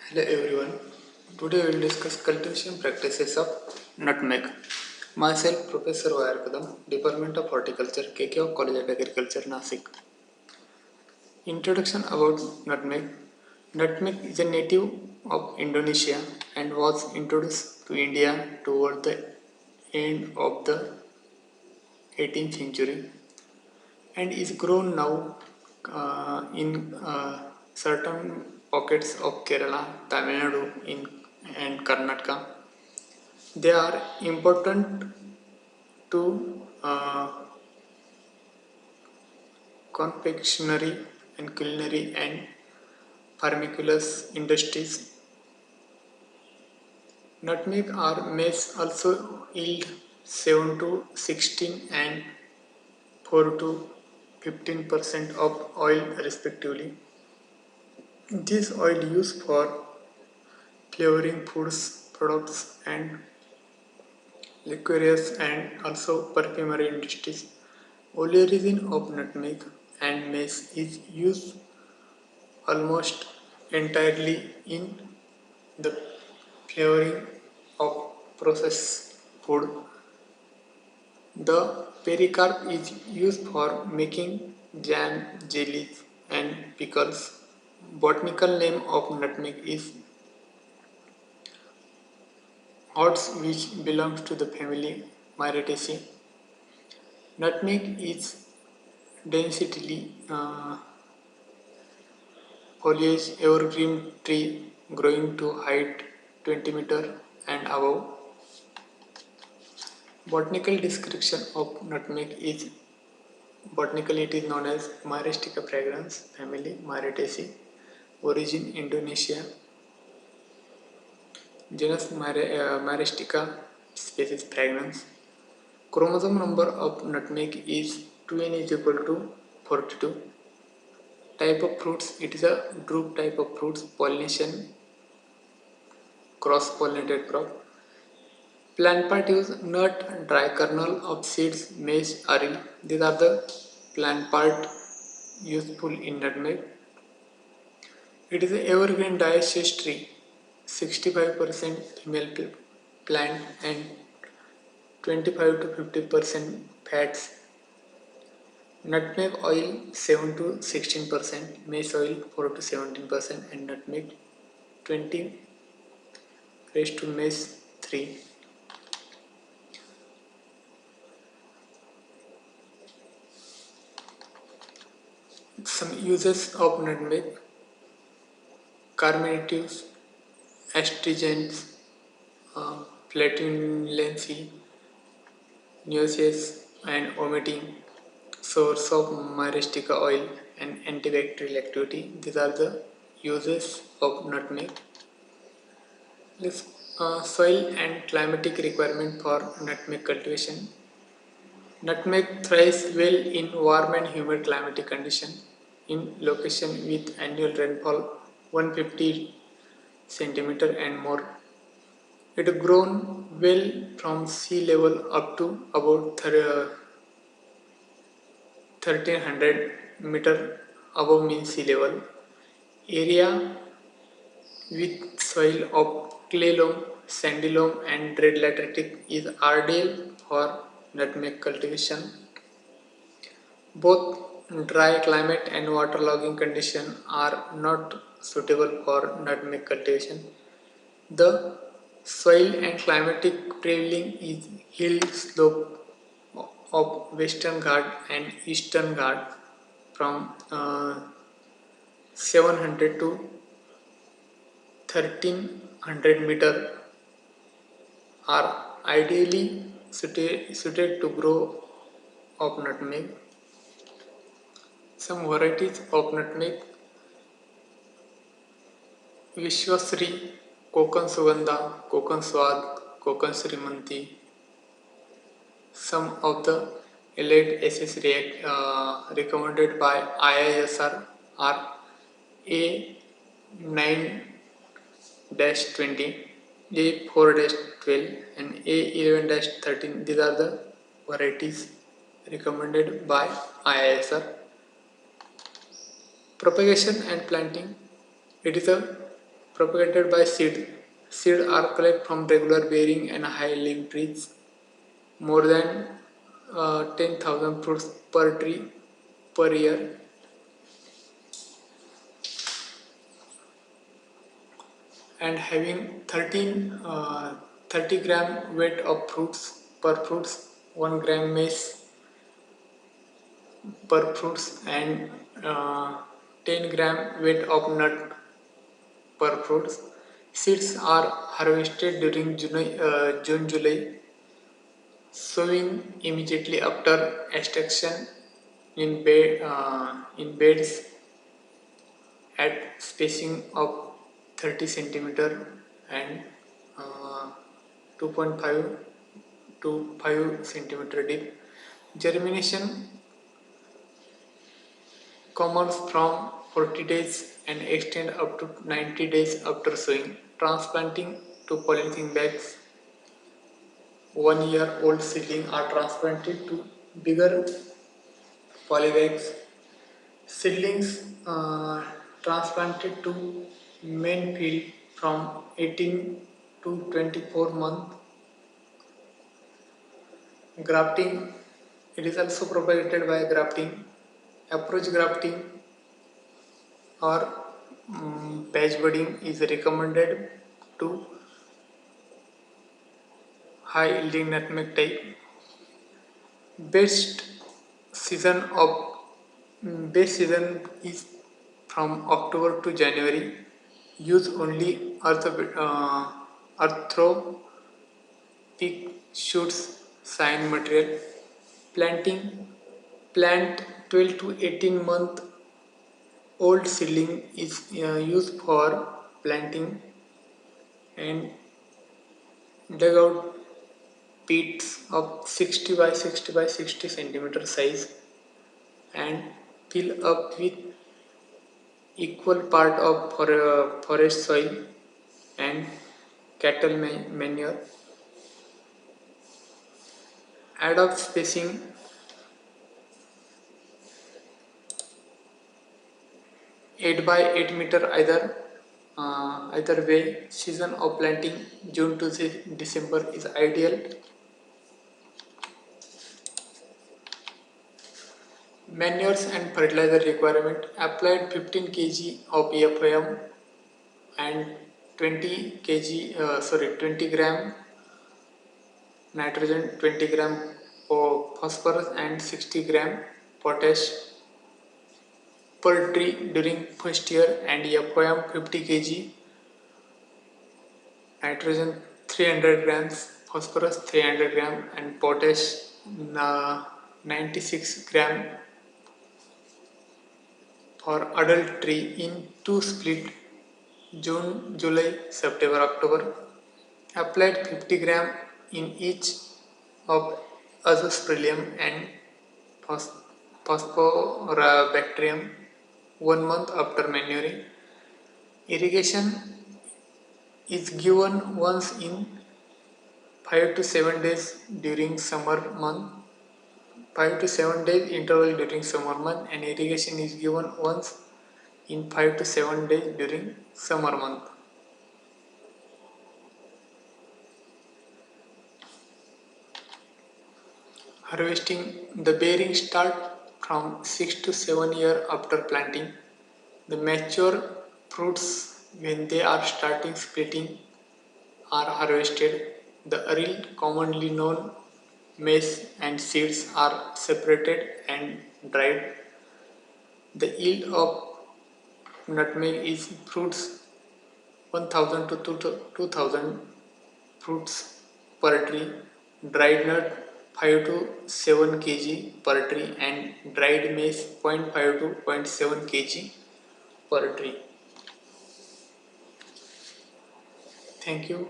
Hello everyone. Today we will discuss cultivation practices of nutmeg. Myself, Professor Y.R. Kadam, Department of Horticulture, KK College of Agriculture, Nasik. Introduction about nutmeg. Nutmeg is a native of Indonesia and was introduced to India toward the end of the 18th century and is grown now in certain pockets of Kerala, Tamil Nadu, and Karnataka. They are important to confectionery and culinary and pharmaceutical industries. Nutmeg or mace also yield 7 to 16 and 4 to 15% of oil respectively. This oil used for flavoring foods, products and liqueurs and also perfumery industries. Oleoresin of nutmeg and mace is used almost entirely in the flavoring of processed food. The pericarp is used for making jam, jellies, and pickles. Botanical name of nutmeg is Oats, which belongs to the family Myrtaceae. Nutmeg is densely foliage evergreen tree growing to height 20 meter and above. Botanical description of nutmeg is botanically it is known as Myristica fragrans family Myrtaceae, origin Indonesia, genus Myristica, species fragrans. Chromosome number of nutmeg is 2n is equal to 42. Type of fruits, it is a drupe type of fruits, pollination, cross-pollinated crop. Plant part use nut, dry kernel of seeds, maize, aril. These are the plant part useful in nutmeg. It is an evergreen dioecious tree, 65% female plant and 25 to 50% fats. Nutmeg oil 7 to 16%, mace oil 4 to 17%, and nutmeg 20 raised to mace 3. Some uses of nutmeg: carminatives, astringents, flatulency, nauseous and vomiting, source of myristica oil, and antibacterial activity. These are the uses of nutmeg. Soil and climatic requirement for nutmeg cultivation. Nutmeg thrives well in warm and humid climatic conditions in location with annual rainfall 150 centimeter and more. It is grown well from sea level up to about 1300 meter above mean sea level. Area with soil of clay loam, sandy loam and red lateritic is ideal for nutmeg cultivation. Both dry climate and waterlogging conditions are not suitable for nutmeg cultivation. The soil and climatic prevailing is hill slope of Western Ghat and Eastern Ghat from 700 to 1300 meter are ideally suited to grow of nutmeg. Some varieties of nutmeg: Vishwasri, Kokan Sugandha, Kokan Swad, Kokan Srimanti. Some of the allied SS recommended by IISR are A9-20, A4-12 and A11-13. These are the varieties recommended by IISR. Propagation and planting. It is a Propagated by seed. Seeds are collected from regular bearing and high limb trees. More than 10,000 fruits per tree per year. And having 30 gram weight of fruits per fruits, 1 gram maize per fruits, and 10 gram weight of nut per fruits. Seeds are harvested during June July, sowing immediately after extraction in beds at spacing of 30 centimeter and uh, 2.5 to 5 centimeter deep. Germination comes from 40 days and extend up to 90 days after sowing. Transplanting to polythene bags. 1 year old seedlings are transplanted to bigger polybags. Seedlings transplanted to main field from 18 to 24 month. Grafting. It is also propagated by grafting. Approach grafting or patch budding is recommended to high yielding nutmeg type. Best season of best season is from October to January. Use only arthropic shoots sign material. Planting. Plant 12 to 18 month old seedling is used for planting and dug out pits of 60 by 60 by 60 centimeter size and fill up with equal part of forest soil and cattle manure. Add up spacing 8 by 8 meter either way. Season of planting June to December is ideal. Manures and fertilizer requirement. Applied 15 kg of FOM and 20 gram nitrogen, 20 gram phosphorus and 60 gram potash per tree during first year, and FOM 50 kg, nitrogen 300 grams, phosphorus 300 gram and potash 96 gram for adult tree in two split June, July, September, October. Applied 50 gram in each of azospirillum and phosphorobacterium 1 month after manuring. Irrigation is given once in 5 to 7 days during summer month. 5 to 7 days interval during summer month, and irrigation is given once in 5 to 7 days during summer month. Harvesting. The bearing start from 6 to 7 years after planting. The mature fruits, when they are starting splitting, are harvested. The aril, commonly known maize, and seeds are separated and dried. The yield of nutmeg is fruits 1000 to 2000 fruits per tree. Dried nut 5 to 7 kg per tree, and dried maize 0.5 to 0.7 kg per tree. Thank you.